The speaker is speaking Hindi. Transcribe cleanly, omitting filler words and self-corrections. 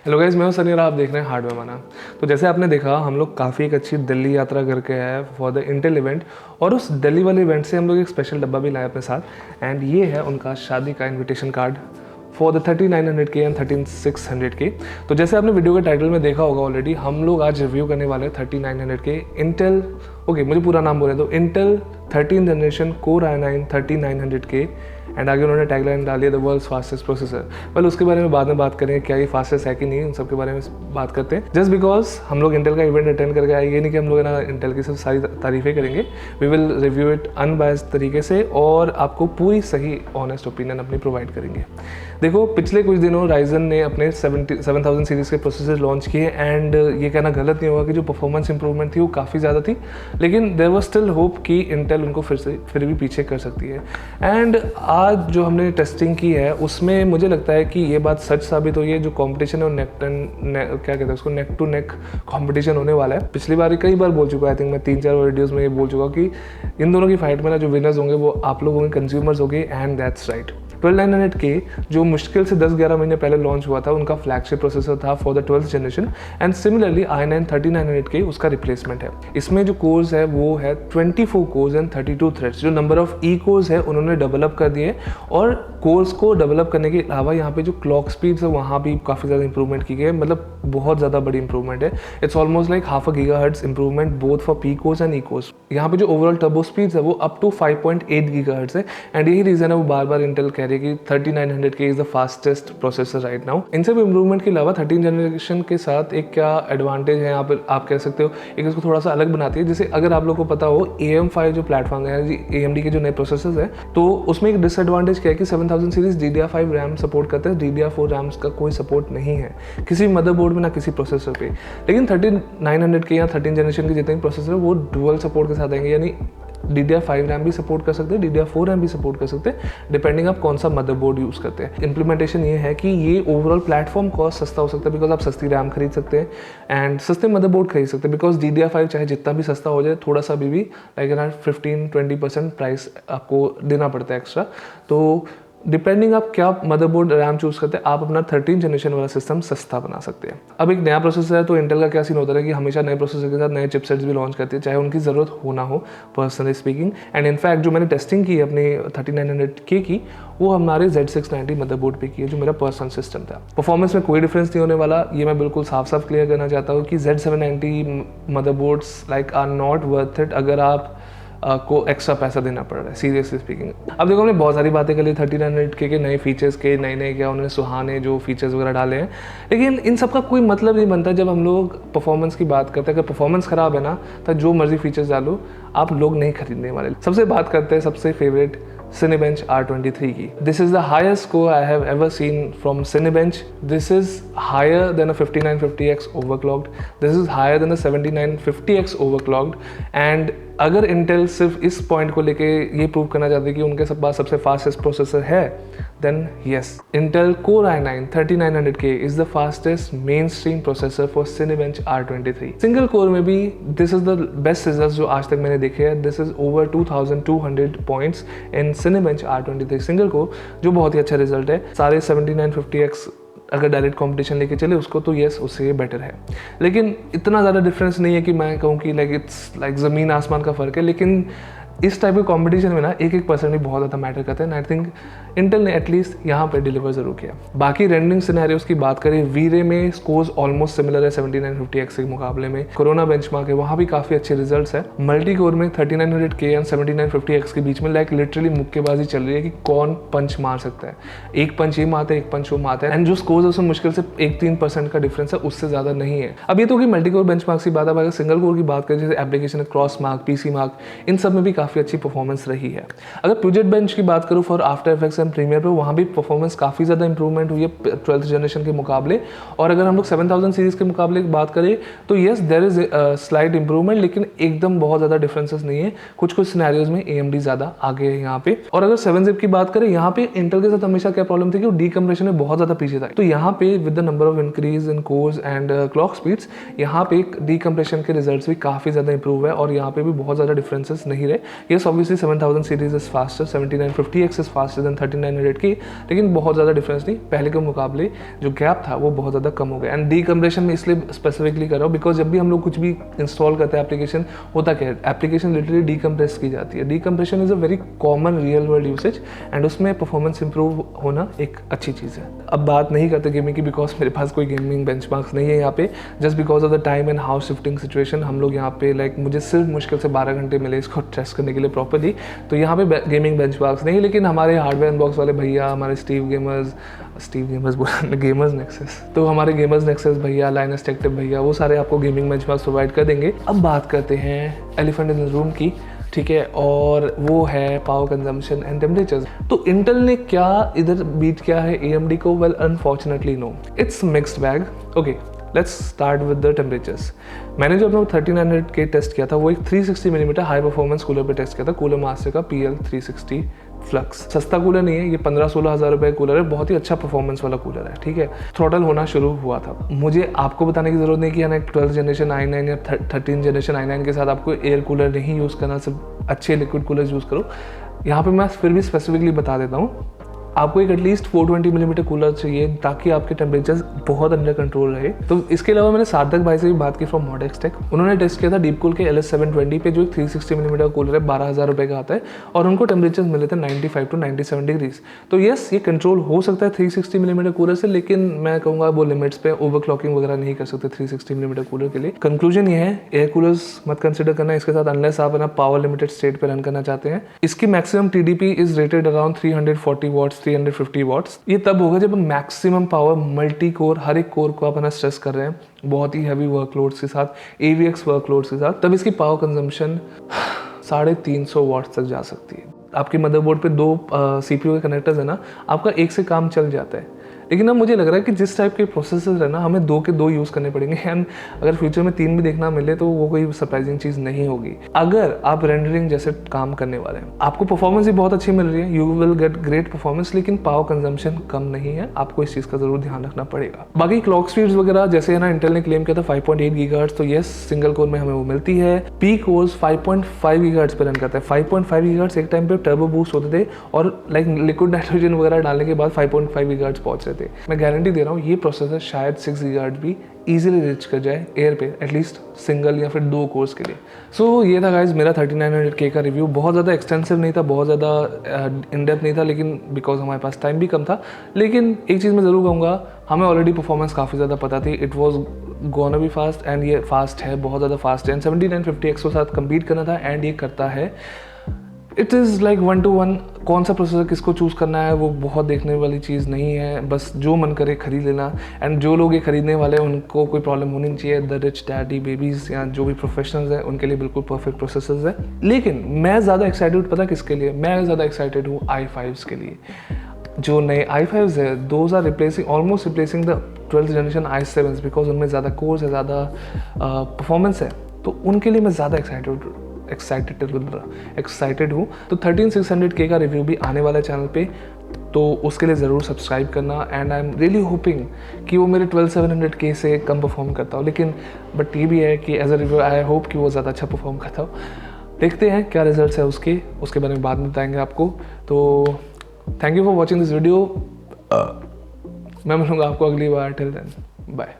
हेलो गाइस, मैं हूं सनी और आप देख रहे हैं हार्डवेयर माना। तो जैसे आपने देखा, हम लोग काफ़ी एक अच्छी दिल्ली यात्रा करके आए हैं फॉर द इंटेल इवेंट, और उस दिल्ली वाले इवेंट से हम लोग एक स्पेशल डब्बा भी लाए अपने साथ। एंड ये है उनका शादी का invitation card for the 3900K and 13600K। तो जैसे आपने वीडियो के टाइटल में देखा होगा ऑलरेडी, हम लोग आज रिव्यू करने वाले हैं 3900K इंटेल, ओके मुझे पूरा नाम बोले तो Intel 13th generation core i9 3900K। And आगे उन्होंने टैगलाइन डाली है the world's fastest processor. Well उसके बारे में बाद में बात करेंगे, क्या ये फास्टेस्ट है कि नहीं, उन सब के बारे में बात करते हैं। जस्ट बिकॉज हम लोग इंटेल का इवेंट अटेंड करके आए, ये नहीं कि हम लोग ना इंटेल की सब सारी तारीफें करेंगे। We will review it unbiased तरीके से और आपको पूरी सही ऑनेस्ट ओपिनियन अपनी प्रोवाइड करेंगे। देखो, पिछले कुछ दिनों राइजन ने अपने 7000 सीरीज़ के प्रोसेसर लॉन्च किए एंड ये कहना गलत नहीं होगा कि जो परफॉर्मेंस इंप्रूवमेंट थी वो काफ़ी ज़्यादा थी, लेकिन देयर वाज स्टिल होप कि इंटेल उनको फिर भी पीछे कर सकती है। एंड आज जो हमने टेस्टिंग की है उसमें मुझे लगता है कि ये बात सच साबित हुई है। जो कंपटीशन है वो क्या कहते हैं उसको, नेक टू नेक कंपटीशन होने वाला है। पिछली बार कई बार बोल चुका है, आई थिंक मैं 3-4 वीडियोज़ में ये बोल चुका कि इन दोनों की फाइट में ना जो विनर्स होंगे वो आप लोग होंगे, कंज्यूमर्स होंगे। And that's right. 12900K जो मुश्किल से 10-11 महीने पहले लॉन्च हुआ था, उनका फ्लैगशिप प्रोसेसर था for the 12th generation. And similarly i9 3900K उसका रिप्लेसमेंट है। इसमें जो कोर्स है वो है 24 कोर्स एंड 32 थ्रेड्स। जो नंबर ऑफ ई कोर्स है उन्होंने डेवलप कर दिए, और कोर्स को डेवलप करने के अलावा यहाँ पे जो क्लॉक स्पीड्स है वहाँ भी काफ़ी ज़्यादा इंप्रूवमेंट की गई है। मतलब बहुत ज़्यादा बड़ी इंप्रूवमेंट है। It's almost like half a gigahertz improvement both for P course and E course. यहाँ पे जो ओवरऑल टर्बो स्पीड्स है वो अप टू 5.8 गीगाहर्ट्ज़ है। एंड यही रीज़न है वो बार बार इंटेल कह रही है कि 3900K is the fastest processor right now. इन सब इंप्रूवमेंट के अलावा 13 जनरेशन के साथ एक क्या एडवांटेज है यहाँ पर आप कह सकते हो, एक इसको थोड़ा सा अलग बनाती है। जैसे अगर आप लोग को पता हो AM5 जो प्लेटफॉर्म है, AMD के जो नए प्रोसेसर्स है, तो उसमें एक डिसएडवांटेज क्या है कि 7000 सीरीज DDR5 रैम सपोर्ट करते हैं, DDR4 रैम्स का कोई सपोर्ट नहीं है किसी मदरबोर्ड में, ना किसी प्रोसेसर पे। लेकिन 3900K या 13 जनरेशन के जितने भी प्रोसेसर है वो डुअल सपोर्ट के साथ आएंगे, यानी DDR5 रैम भी सपोर्ट कर सकते हैं, DDR4 रैम भी सपोर्ट कर सकते हैं, डिपेंडिंग आप कौन सा मदरबोर्ड यूज़ करते हैं। इंप्लीमेंटेशन ये है कि ये ओवरऑल प्लेटफॉर्म कॉस्ट सस्ता हो सकता है, बिकॉज आप सस्ती रैम खरीद सकते हैं एंड सस्ते मदरबोर्ड खरीद सकते हैं। बिकॉज DDR5 चाहे जितना भी सस्ता हो जाए, थोड़ा सा भी लाइक अराउंड 15-20% प्राइस आपको देना पड़ता है एक्स्ट्रा। तो डिपेंडिंग आप क्या मदरबोर्ड रैम चूज़ करते हैं, आप अपना 13 जनरेशन वाला सिस्टम सस्ता बना सकते हैं। अब एक नया प्रोसेसर है तो इंटेल का क्या सीन होता है कि हमेशा नए प्रोसेसर के साथ नए चिपसेट्स भी लॉन्च करती है, चाहे उनकी ज़रूरत हो ना हो, पर्सनली स्पीकिंग। एंड इनफैक्ट जो मैंने टेस्टिंग की अपनी 3900K की, वो हमारे Z690 मदरबोर्ड पे की है, जो मेरा पर्सनल सिस्टम था। परफॉर्मेंस में कोई डिफरेंस नहीं होने वाला, ये मैं बिल्कुल साफ साफ क्लियर करना चाहता हूँ कि Z790 motherboards like are not worth it अगर आप को एक्स्ट्रा पैसा देना पड़ रहा है, सीरियसली स्पीकिंग। अब देखो, हमने बहुत सारी बातें कर ली 3900K के नए फीचर्स के, नए क्या उन्होंने सुहाने जो फीचर्स वगैरह डाले हैं, लेकिन इन सब का कोई मतलब नहीं बनता जब हम लोग परफॉर्मेंस की बात करते हैं। अगर परफॉर्मेंस खराब है ना, तो जो मर्जी फीचर्स डालो आप लोग नहीं खरीदने वाले। सबसे बात करते हैं सबसे फेवरेट Cinebench R23 की। This is the highest score I have ever seen from Cinebench. This is higher than a 5950X overclocked. This is higher than a 7950X overclocked. And अगर इंटेल सिर्फ इस पॉइंट को लेके ये प्रूव करना चाहती है कि उनके पास सबसे फास्टेस्ट प्रोसेसर है, then yes, Intel core i9 3900K is the fastest mainstream processor for Cinebench R23। Single core में भी this is the best result जो आज तक मैंने देखे हैं। This is over 2200 points in Cinebench R23 single core, जो बहुत ही अच्छा रिजल्ट है। सारे 7950X अगर डायरेक्ट कंपटीशन लेके चले उसको, तो येस उससे ये बेटर है, लेकिन इतना ज़्यादा डिफरेंस नहीं है कि मैं कहूँ कि लाइक इट्स लाइक ज़मीन आसमान का फ़र्क है। लेकिन इस टाइप के कंपटीशन में ना 1% भी बहुत ज़्यादा मैटर करता है। एंड आई थिंक इंटेल ने एटलीस्ट यहाँ पे डिलीवर ज़रूर किया। बाकी रेंडरिंग सिनेरियोस की बात करें, वीरे में स्कोर्स ऑलमोस्ट सिमिलर है 7950X के मुकाबले में। कोरोना बेंचमार्क है, वहाँ भी काफ़ी अच्छे रिजल्ट्स है। मल्टी कोर में 3900K एंड 7950X के बीच में लाइक लिटरली मुक्केबाजी चल रही है कि कौन पंच मार सकता है। एक पंच ये मारता है, एक पंच वो मारता है, एंड जो स्कोर्स है उसमें मुश्किल से 1-3% का डिफरेंस है, उससे ज़्यादा नहीं है। अब ये तो कि मल्टी कोर बेंचमार्क्स की बात है। अगर सिंगल कोर की बात करें, जैसे application cross mark, PC mark, इन सब में भी काफ़ी अच्छी परफॉर्मेंस रही है। अगर प्रोजेक्ट बेंच की बात करूँ for after effects and premiere पे, वहाँ भी परफॉर्मेंस काफ़ी ज़्यादा इंप्रूवमेंट हुई है 12th जनरेशन के मुकाबले। और अगर हम लोग 7000 सीरीज़ के मुकाबले की बात करें तो yes there is slight improvement, लेकिन एकदम बहुत ज़्यादा डिफरेंसेस नहीं है। कुछ सिनेरियोज में AMD ज़्यादा आगे है यहाँ पे। और अगर 7-zip की बात करें, यहाँ पे इंटेल के साथ हमेशा क्या प्रॉब्लम थी कि वो डीकम्प्रेशन में बहुत ज़्यादा पीछे था। तो यहाँ पे with the number of increase in course and clock speeds, यहाँ पे डीकम्प्रेशन के रिजल्ट्स भी काफ़ी ज़्यादा इंप्रूव है और यहाँ पे भी बहुत ज़्यादा डिफरेंसेस नहीं रहे। Yes obviously 7000 series is faster, 7950X is faster than 3900 की, लेकिन बहुत ज़्यादा डिफरेंस नहीं, पहले के मुकाबले जो गैप था वो बहुत ज़्यादा कम हो गया। एंड डीकम्प्रेशन में इसलिए स्पेसिफिकली कर रहा हूँ बिकॉज जब भी हम लोग कुछ भी इंस्टॉल करते हैं एप्लीकेशन, होता क्या है, एप्लीकेशन लिटरली डीकम्प्रेस की जाती है। Decompression is a very common real world usage and उसमें परफॉर्मेंस इंप्रूव होना एक अच्छी चीज़ है। अब बात नहीं करते गेमिंग की बिकॉज मेरे पास कोई गेमिंग बेंचमार्क्स नहीं है यहाँ पे, just because of the time and house shifting situation. हम लोग यहाँ पे लाइक मुझे सिर्फ मुश्किल से 12 घंटे मिले इसको टेस्ट करने के लिए प्रॉपर्ली, तो यहाँ पे गेमिंग बेंचमार्क्स नहीं, लेकिन हमारे हार्डवेयर अनबॉक्स वाले भैया, हमारे स्टीव गेमर्स बोला, गेमर्स नेक्सस, तो हमारे गेमर्स नेक्सस भैया, लाइनस टेक टिप भैया, वो सारे आपको गेमिंग बेंचमार्क्स प्रोवाइड कर देंगे। अब बात करते हैं एलिफेंट इन द रूम की, ठीक है, और वो है पावर कंजम्पशन एंड टेम्परेचर्स। तो इंटेल ने क्या इधर बीट किया है AMD को? Well unfortunately no, it's mixed bag. Okay, let's start with the temperatures. मैंने जो अपना 3900K टेस्ट किया था वो एक 360 मिलीमीटर हाई परफॉर्मेंस कूलर पे टेस्ट किया था, कूलर मास्टर का PL360 फ्लक्स। सस्ता कूलर नहीं है ये, 15-16 हज़ार रुपये कूलर है, बहुत ही अच्छा परफॉर्मेंस वाला कूलर है, ठीक है। थ्रॉटल होना शुरू हुआ था। मुझे आपको बताने की जरूरत नहीं कि है ना 12th जनरेशन i9 या 13th जनरेशन i9 के साथ आपको एयर कूलर नहीं यूज़ करना, सिर्फ अच्छे लिक्विड कूलर यूज़ करो। यहाँ पे मैं फिर भी स्पेसिफिकली बता देता हूँ, आपको एक एटलीस्ट 420 मिलीमीटर कूलर चाहिए ताकि आपके टेम्परेचर बहुत अंडर कंट्रोल रहे। तो इसके अलावा मैंने सार्थक भाई से भी बात की फ्रॉम मॉडेक्स टेक, उन्होंने टेस्ट किया था डीपकूल के LS720 पे जो 360 मिलीमीटर कूलर है, 12,000 रुपये का आता है, और उनको टेम्परेचर मिले थे 95 to 97 डिग्रीज। तो यस, ये कंट्रोल हो सकता है 360 मिलीमीटर कूलर से, लेकिन मैं कहूँगा वो लिमिट्स पे ओवरक्लॉकिंग वगैरह नहीं कर सकते 360 मिलीमीटर कूलर के लिए। कंक्लूजन ये है, एयर कूलर्स मत कंसिडर करना इसके साथ अनलेस आप ना पावर लिमिटेड स्टेट पे रन करना चाहते हैं। इसकी maximum TDP is rated around 340 watts, 350 watts. ये तब होगा जब मैक्सिमम पावर मल्टी कोर, हर एक कोर को आप ना स्ट्रेस कर रहे हैं बहुत ही हैवी वर्कलोड्स के साथ, AVX वर्कलोड्स के साथ, तब इसकी पावर कंजम्पशन 350 वॉट्स तक जा सकती है। आपके मदरबोर्ड पे 2 CPU के कनेक्टर्स है ना, आपका एक से काम चल जाता है। लेकिन अब मुझे लग रहा है कि जिस टाइप के प्रोसेसर है ना, हमें 2 के 2 यूज़ करने पड़ेंगे एंड अगर फ्यूचर में 3 भी देखना मिले तो वो कोई सरप्राइजिंग चीज़ नहीं होगी। अगर आप रेंडरिंग जैसे काम करने वाले हैं, आपको परफॉर्मेंस भी बहुत अच्छी मिल रही है, you will get great performance, लेकिन पावर कंजम्पशन कम नहीं है, आपको इस चीज़ का जरूर ध्यान रखना पड़ेगा। बाकी क्लॉक स्पीड्स वगैरह जैसे है ना, इंटेल ने क्लेम किया था 5.8 गीगाहर्ट्ज, तो येस सिंगल कोर में हमें वो मिलती है। पी कोर्स 5.5 गीगाहर्ट्ज पे रन करता है। 5.5 गीगाहर्ट्ज एक टाइम पे टर्बो बूस्ट होते थे और लाइक लिक्विड नाइट्रोजन वगैरह डालने के बाद 5.5 गीगाहर्ट्ज पहुंच रहे थे। मैं गारंटी दे रहा हूँ ये प्रोसेसर शायद 6 गीगाहर्ट्ज भी इजीली रीच कर जाए एयर पे, एटलीस्ट सिंगल या फिर 2 कोर्स के लिए। सो ये था गाइज मेरा 3900K का रिव्यू। बहुत ज़्यादा एक्सटेंसिव नहीं था, बहुत ज़्यादा इन डेप्थ नहीं था, लेकिन बिकॉज हमारे पास टाइम भी कम था। लेकिन एक चीज़ मैं ज़रूर कहूँगा, हमें ऑलरेडी परफॉर्मेंस काफ़ी ज़्यादा पता थी, it was gonna be fast and ये फास्ट है, बहुत ज़्यादा फास्ट है। एंड 7950X के साथ कम्पीट करना था एंड ये करता है। इट इज़ लाइक 1 to 1, कौन सा प्रोसेसर किसको चूज़ करना है वो बहुत देखने वाली चीज़ नहीं है, बस जो मन करे खरीद लेना। एंड जो लोग ये खरीदने वाले हैं उनको कोई प्रॉब्लम होनी नहीं चाहिए। द रिच डैडी बेबीज़ या जो भी प्रोफेशनल्स हैं उनके लिए बिल्कुल परफेक्ट प्रोसेसर्स है। लेकिन मैं ज़्यादा एक्साइटेड, पता किसके लिए? मैं ज़्यादा एक्साइटेड हूँ i5s के लिए। जो नए i5s है, those are replacing, almost replacing the 12th generation i7s, because उनमें ज़्यादा कोर्स है, ज़्यादा परफॉर्मेंस है, तो उनके लिए मैं ज़्यादा एक्साइटेड हूँ। तो 13600K का रिव्यू भी आने वाला है चैनल पे, तो उसके लिए ज़रूर सब्सक्राइब करना। And I am really hoping कि वो मेरे 12700K से कम परफॉर्म करता हो, लेकिन बट ये भी है कि as a review I hope कि वो ज़्यादा अच्छा परफॉर्म करता हो। देखते हैं क्या रिजल्ट्स है उसके बारे में बाद में बताएंगे आपको। तो thank you for watching this video. मैं मिलूँगा आपको अगली बार। Till then bye.